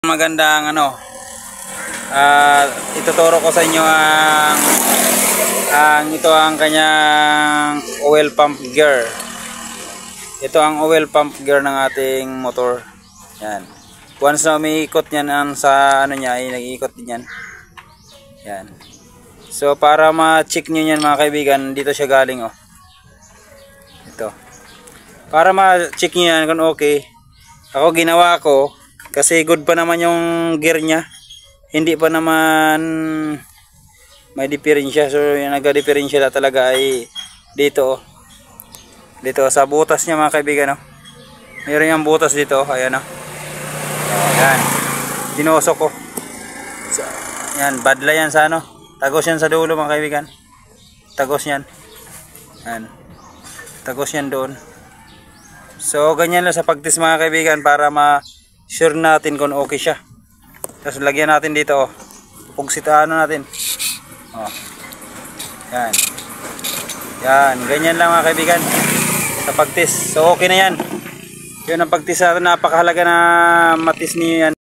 Magandang ituturo ko sa inyo ito ang kanyang oil pump gear. Ito ang oil pump gear ng ating motor. Yan. Once na umiikot yan sa niya, ay nag-iikot din yan. Yan. So para ma-check niyo yan mga kaibigan, dito siya galing Ito. Para ma-check niyo yan kung okay. Ako ginawa ko kasi good pa naman yung gear niya. Hindi pa naman may diferensya. So yung nagka-diferensya talaga ay dito dito sa butas niya mga kaibigan Mayroon yung butas dito, ayan Ayan. Dinosok ko. So, yan, badla yan sa tagos yan sa dulo mga kaibigan. Tagos yan. Ayan. Tagos yan doon. So ganyan lang sa pagtis mga kaibigan para ma-sure natin kung okay siya. Tapos lagyan natin dito pugsitaan natin. Yan. Yan, ganyan lang mga kaibigan sa pagtis. So okay na yan. Yun ang pagtis natin, napakahalaga na matis niyo yan.